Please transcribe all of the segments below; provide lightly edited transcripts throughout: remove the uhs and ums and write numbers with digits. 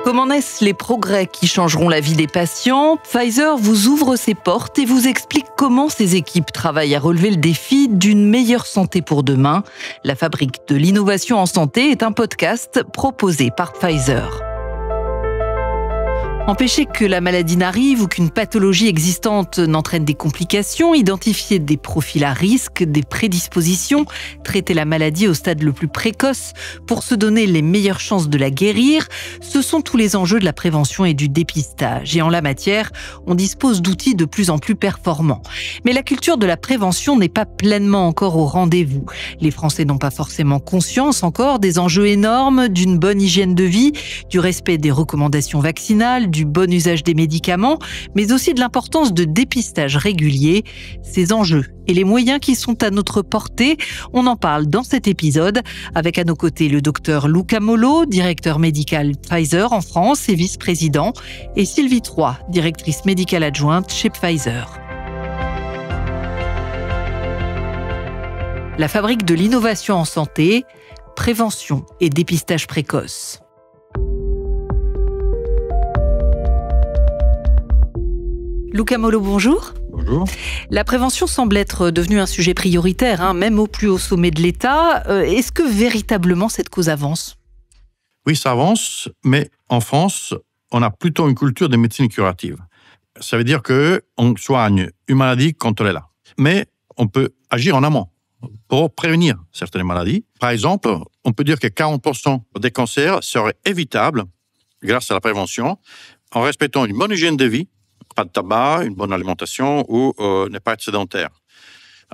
Comment naissent les progrès qui changeront la vie des patients? Pfizer vous ouvre ses portes et vous explique comment ses équipes travaillent à relever le défi d'une meilleure santé pour demain. La fabrique de l'innovation en santé est un podcast proposé par Pfizer. Empêcher que la maladie n'arrive ou qu'une pathologie existante n'entraîne des complications, identifier des profils à risque, des prédispositions, traiter la maladie au stade le plus précoce pour se donner les meilleures chances de la guérir, ce sont tous les enjeux de la prévention et du dépistage. Et en la matière, on dispose d'outils de plus en plus performants. Mais la culture de la prévention n'est pas pleinement encore au rendez-vous. Les Français n'ont pas forcément conscience encore des enjeux énormes d'une bonne hygiène de vie, du respect des recommandations vaccinales, du bon usage des médicaments, mais aussi de l'importance de dépistage régulier. Ces enjeux et les moyens qui sont à notre portée, on en parle dans cet épisode, avec à nos côtés le docteur Luca Molo, directeur médical Pfizer en France et vice-président, et Sylvie Troy, directrice médicale adjointe chez Pfizer. La fabrique de l'innovation en santé, prévention et dépistage précoce. Luca Molo, bonjour. Bonjour. La prévention semble être devenue un sujet prioritaire, même au plus haut sommet de l'État. Est-ce que véritablement cette cause avance? Oui, ça avance, mais en France, on a plutôt une culture de médecine curative. Ça veut dire qu'on soigne une maladie quand elle est là. Mais on peut agir en amont pour prévenir certaines maladies. Par exemple, on peut dire que 40% des cancers seraient évitables grâce à la prévention en respectant une bonne hygiène de vie, pas de tabac, une bonne alimentation ou ne pas être sédentaire.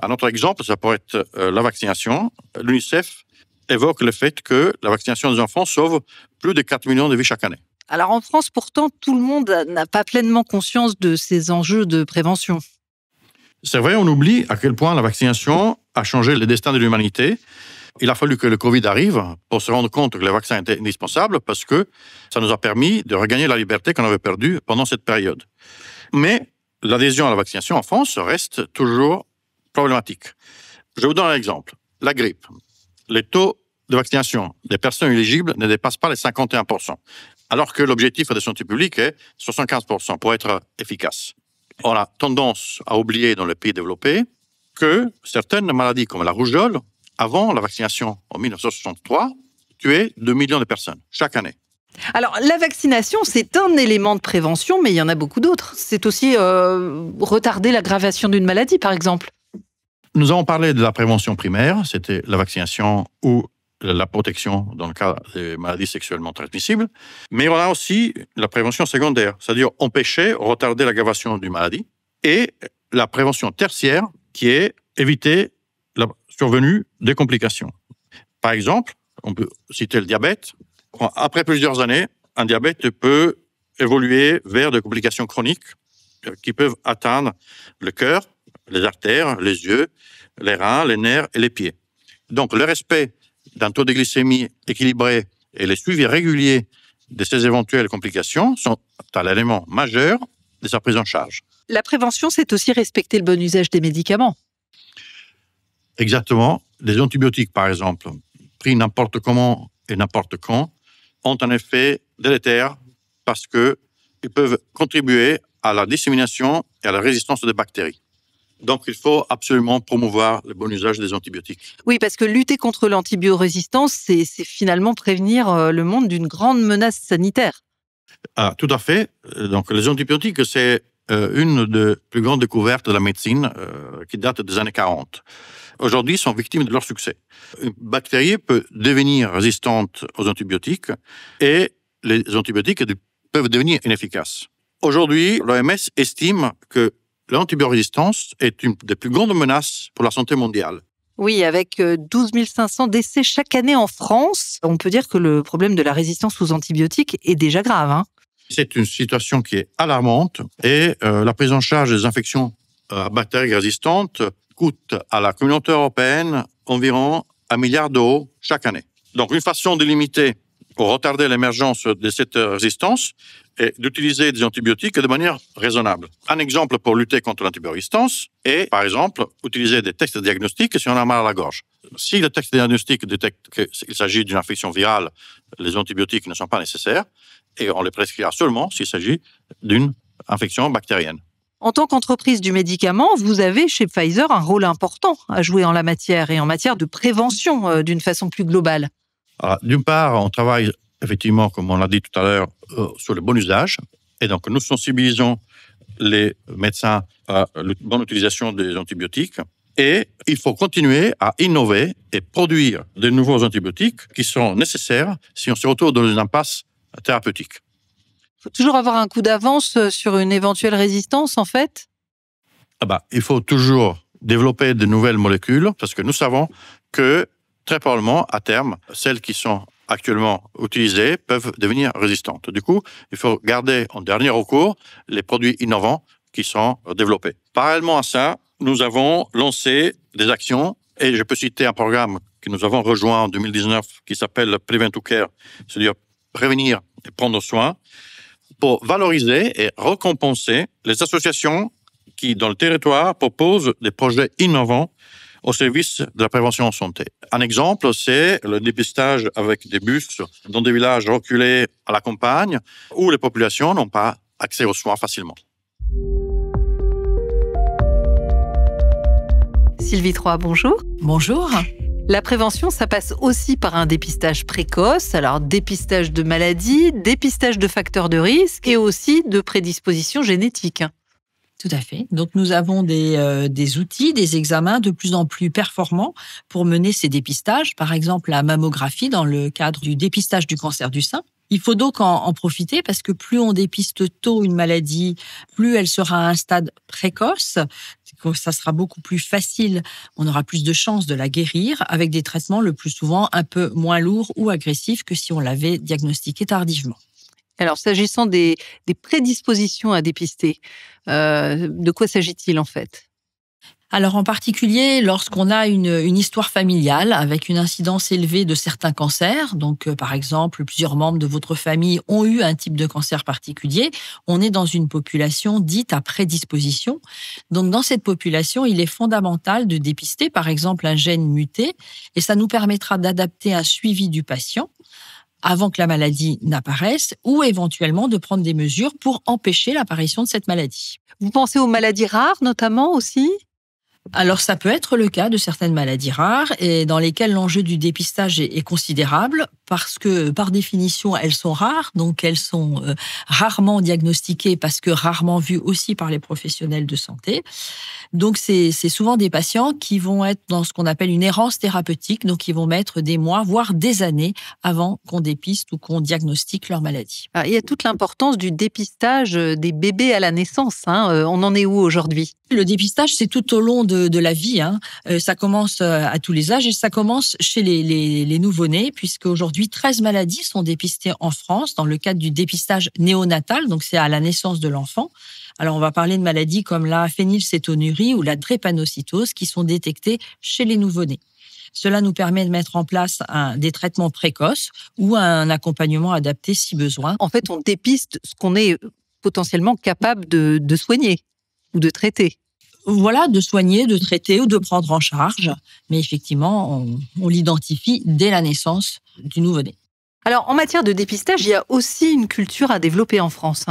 Un autre exemple, ça pourrait être la vaccination. L'UNICEF évoque le fait que la vaccination des enfants sauve plus de 4 millions de vies chaque année. Alors en France, pourtant, tout le monde n'a pas pleinement conscience de ces enjeux de prévention. C'est vrai, on oublie à quel point la vaccination a changé le destin de l'humanité. Il a fallu que le Covid arrive pour se rendre compte que le vaccin était indispensable parce que ça nous a permis de regagner la liberté qu'on avait perdue pendant cette période. Mais l'adhésion à la vaccination en France reste toujours problématique. Je vous donne un exemple. La grippe. Les taux de vaccination des personnes éligibles ne dépassent pas les 51%, alors que l'objectif de santé publique est 75% pour être efficace. On a tendance à oublier dans les pays développés que certaines maladies comme la rougeole, avant la vaccination en 1963, tuaient 2 millions de personnes chaque année. Alors, la vaccination, c'est un élément de prévention, mais il y en a beaucoup d'autres. C'est aussi retarder l'aggravation d'une maladie, par exemple. Nous avons parlé de la prévention primaire, c'était la vaccination ou la protection dans le cas des maladies sexuellement transmissibles. Mais on a aussi la prévention secondaire, c'est-à-dire empêcher, retarder l'aggravation d'une maladie. Et la prévention tertiaire, qui est éviter la survenue des complications. Par exemple, on peut citer le diabète. Après plusieurs années, un diabète peut évoluer vers des complications chroniques qui peuvent atteindre le cœur, les artères, les yeux, les reins, les nerfs et les pieds. Donc, le respect d'un taux de glycémie équilibré et le suivi régulier de ces éventuelles complications sont un élément majeur de sa prise en charge. La prévention, c'est aussi respecter le bon usage des médicaments. Exactement. Les antibiotiques, par exemple, pris n'importe comment et n'importe quand, ont un effet délétère parce qu'ils peuvent contribuer à la dissémination et à la résistance des bactéries. Donc, il faut absolument promouvoir le bon usage des antibiotiques. Oui, parce que lutter contre l'antibiorésistance, c'est finalement prévenir le monde d'une grande menace sanitaire. Ah, tout à fait. Donc, les antibiotiques, c'est une des plus grandes découvertes de la médecine qui date des années 40. Aujourd'hui, ils sont victimes de leur succès. Une bactérie peut devenir résistante aux antibiotiques et les antibiotiques peuvent devenir inefficaces. Aujourd'hui, l'OMS estime que l'antibiorésistance est une des plus grandes menaces pour la santé mondiale. Oui, avec 12 500 décès chaque année en France, on peut dire que le problème de la résistance aux antibiotiques est déjà grave. C'est une situation qui est alarmante et la prise en charge des infections à bactéries résistantes coûte à la communauté européenne environ 1 milliard d'euros chaque année. Donc, une façon de limiter ou retarder l'émergence de cette résistance est d'utiliser des antibiotiques de manière raisonnable. Un exemple pour lutter contre l'antibiorésistance est, par exemple, utiliser des tests diagnostiques si on a mal à la gorge. Si le test diagnostique détecte qu'il s'agit d'une infection virale, les antibiotiques ne sont pas nécessaires. et on les prescrira seulement s'il s'agit d'une infection bactérienne. En tant qu'entreprise du médicament, vous avez chez Pfizer un rôle important à jouer en la matière et en matière de prévention d'une façon plus globale. Alors, d'une part, on travaille effectivement, comme on l'a dit tout à l'heure, sur le bon usage. Et donc, nous sensibilisons les médecins à la bonne utilisation des antibiotiques. Et il faut continuer à innover et produire de nouveaux antibiotiques qui sont nécessaires si on se retrouve dans une impasse thérapeutique. Il faut toujours avoir un coup d'avance sur une éventuelle résistance, en fait. Il faut toujours développer de nouvelles molécules parce que nous savons que très probablement, à terme, celles qui sont actuellement utilisées peuvent devenir résistantes. Du coup, il faut garder en dernier recours les produits innovants qui sont développés. Parallèlement à ça, nous avons lancé des actions et je peux citer un programme que nous avons rejoint en 2019 qui s'appelle Prevent to Care, c'est-à-dire prévenir et prendre soin, pour valoriser et récompenser les associations qui, dans le territoire, proposent des projets innovants au service de la prévention en santé. Un exemple, c'est le dépistage avec des bus dans des villages reculés à la campagne où les populations n'ont pas accès aux soins facilement. Sylvie Troy, bonjour. Bonjour. La prévention, ça passe aussi par un dépistage précoce, alors dépistage de maladies, dépistage de facteurs de risque et aussi de prédispositions génétiques. Tout à fait. Donc, nous avons des outils, des examens de plus en plus performants pour mener ces dépistages. Par exemple, la mammographie dans le cadre du dépistage du cancer du sein. Il faut donc en profiter parce que plus on dépiste tôt une maladie, plus elle sera à un stade précoce. Ça sera beaucoup plus facile. On aura plus de chances de la guérir avec des traitements le plus souvent un peu moins lourds ou agressifs que si on l'avait diagnostiqué tardivement. Alors, s'agissant des prédispositions à dépister, de quoi s'agit-il en fait ? Alors, en particulier, lorsqu'on a une histoire familiale avec une incidence élevée de certains cancers, donc par exemple, plusieurs membres de votre famille ont eu un type de cancer particulier, on est dans une population dite à prédisposition. Donc, dans cette population, il est fondamental de dépister, par exemple, un gène muté, et ça nous permettra d'adapter un suivi du patient avant que la maladie n'apparaisse, ou éventuellement de prendre des mesures pour empêcher l'apparition de cette maladie. Vous pensez aux maladies rares notamment aussi ? Alors, ça peut être le cas de certaines maladies rares et dans lesquelles l'enjeu du dépistage est considérable parce que, par définition, elles sont rares, donc elles sont rarement diagnostiquées parce que rarement vues aussi par les professionnels de santé. Donc, c'est souvent des patients qui vont être dans ce qu'on appelle une errance thérapeutique, donc ils vont mettre des mois, voire des années avant qu'on dépiste ou qu'on diagnostique leur maladie. Alors, il y a toute l'importance du dépistage des bébés à la naissance. On en est où aujourd'hui ? Le dépistage, c'est tout au long de la vie. Ça commence à tous les âges et ça commence chez les nouveau-nés, puisque aujourd'hui 13 maladies sont dépistées en France dans le cadre du dépistage néonatal, donc c'est à la naissance de l'enfant. Alors, on va parler de maladies comme la phénylcétonurie ou la drépanocytose qui sont détectées chez les nouveau-nés. Cela nous permet de mettre en place des traitements précoces ou un accompagnement adapté si besoin. En fait, on dépiste ce qu'on est potentiellement capable de soigner ou de traiter. Voilà, de soigner, de traiter ou de prendre en charge. Mais effectivement, on l'identifie dès la naissance du nouveau-né. Alors, en matière de dépistage, il y a aussi une culture à développer en France.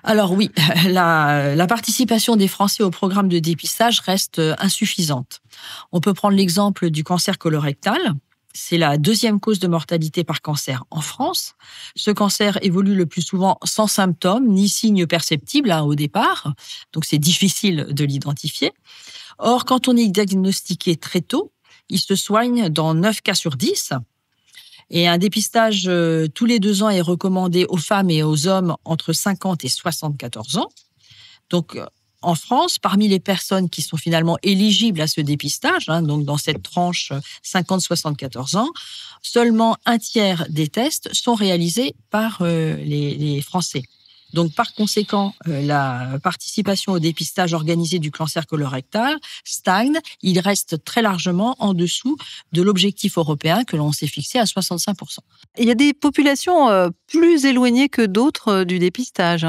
Alors oui, la participation des Français au programme de dépistage reste insuffisante. On peut prendre l'exemple du cancer colorectal. C'est la deuxième cause de mortalité par cancer en France. Ce cancer évolue le plus souvent sans symptômes ni signes perceptibles au départ, donc c'est difficile de l'identifier. Or, quand on est diagnostiqué très tôt, il se soigne dans 9 cas sur 10. Et un dépistage tous les 2 ans est recommandé aux femmes et aux hommes entre 50 et 74 ans. Donc, en France, parmi les personnes qui sont finalement éligibles à ce dépistage, donc dans cette tranche 50-74 ans, seulement un tiers des tests sont réalisés par les Français. Donc, par conséquent, la participation au dépistage organisé du cancer colorectal stagne. Il reste très largement en dessous de l'objectif européen que l'on s'est fixé à 65%. Il y a des populations plus éloignées que d'autres du dépistage.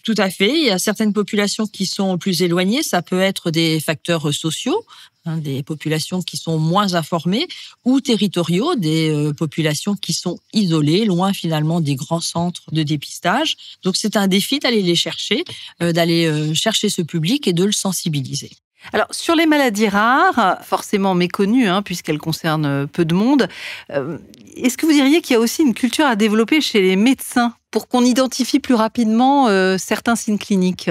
Tout à fait. Il y a certaines populations qui sont plus éloignées. Ça peut être des facteurs sociaux, des populations qui sont moins informées, ou territoriaux, des populations qui sont isolées, loin finalement des grands centres de dépistage. Donc c'est un défi d'aller les chercher, d'aller chercher ce public et de le sensibiliser. Alors, sur les maladies rares, forcément méconnues, puisqu'elles concernent peu de monde, est-ce que vous diriez qu'il y a aussi une culture à développer chez les médecins pour qu'on identifie plus rapidement certains signes cliniques ?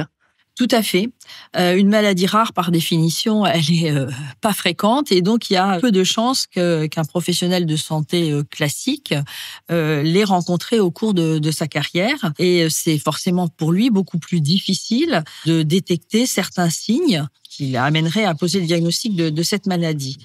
Tout à fait. Une maladie rare, par définition, elle est pas fréquente et donc il y a peu de chances qu'un professionnel de santé classique l'ait rencontré au cours de sa carrière. Et c'est forcément pour lui beaucoup plus difficile de détecter certains signes qui l'amèneraient à poser le diagnostic de cette maladie.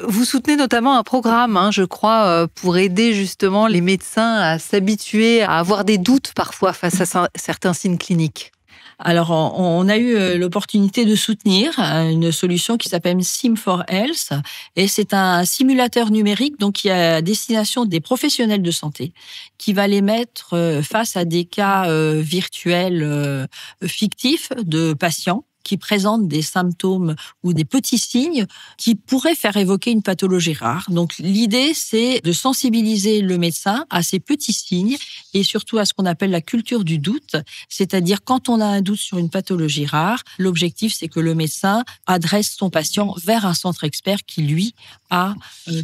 Vous soutenez notamment un programme, je crois, pour aider justement les médecins à s'habituer à avoir des doutes parfois face à certains signes cliniques. Alors, on a eu l'opportunité de soutenir une solution qui s'appelle Sim4Health et c'est un simulateur numérique donc qui est à destination des professionnels de santé qui va les mettre face à des cas virtuels fictifs de patients qui présentent des symptômes ou des petits signes qui pourraient faire évoquer une pathologie rare. Donc, l'idée, c'est de sensibiliser le médecin à ces petits signes et surtout à ce qu'on appelle la culture du doute. C'est-à-dire, quand on a un doute sur une pathologie rare, l'objectif, c'est que le médecin adresse son patient vers un centre expert qui, lui, a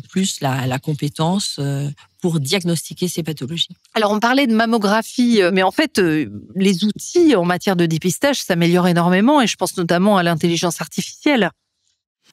plus la compétence pour diagnostiquer ces pathologies. Alors, on parlait de mammographie, mais en fait, les outils en matière de dépistage s'améliorent énormément et je pense notamment à l'intelligence artificielle.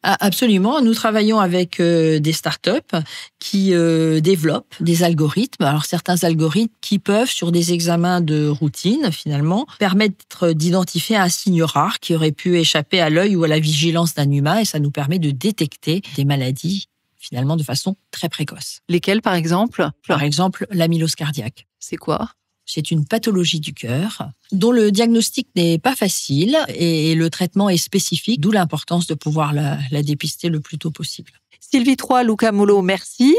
Absolument. Nous travaillons avec des startups qui développent des algorithmes. Alors, certains algorithmes qui peuvent, sur des examens de routine, finalement, permettre d'identifier un signe rare qui aurait pu échapper à l'œil ou à la vigilance d'un humain et ça nous permet de détecter des maladies finalement de façon très précoce. Lesquelles, par exemple ? Par exemple, l'amylose cardiaque. C'est quoi ? C'est une pathologie du cœur dont le diagnostic n'est pas facile et le traitement est spécifique, d'où l'importance de pouvoir la dépister le plus tôt possible. Sylvie Troy, Luca Molo, merci.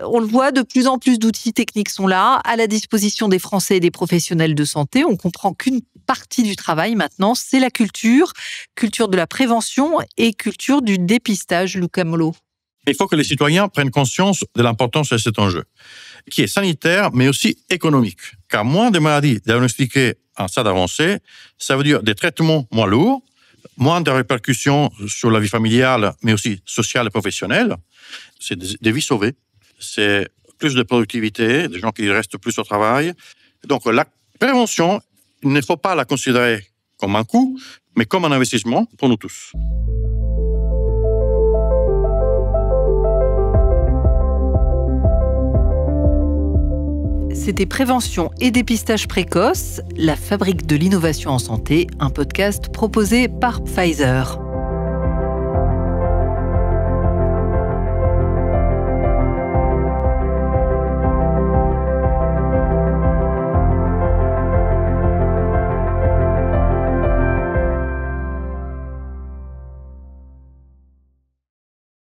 On le voit, de plus en plus d'outils techniques sont là, à la disposition des Français et des professionnels de santé. On comprend qu'une partie du travail maintenant, c'est la culture de la prévention et culture du dépistage, Luca Molo. Il faut que les citoyens prennent conscience de l'importance de cet enjeu, qui est sanitaire, mais aussi économique. Car moins de maladies diagnostiquées en stade avancé, ça veut dire des traitements moins lourds, moins de répercussions sur la vie familiale, mais aussi sociale et professionnelle. C'est des vies sauvées. C'est plus de productivité, des gens qui restent plus au travail. Donc, la prévention, il ne faut pas la considérer comme un coût, mais comme un investissement pour nous tous. C'était Prévention et dépistage précoce, la fabrique de l'innovation en santé, un podcast proposé par Pfizer.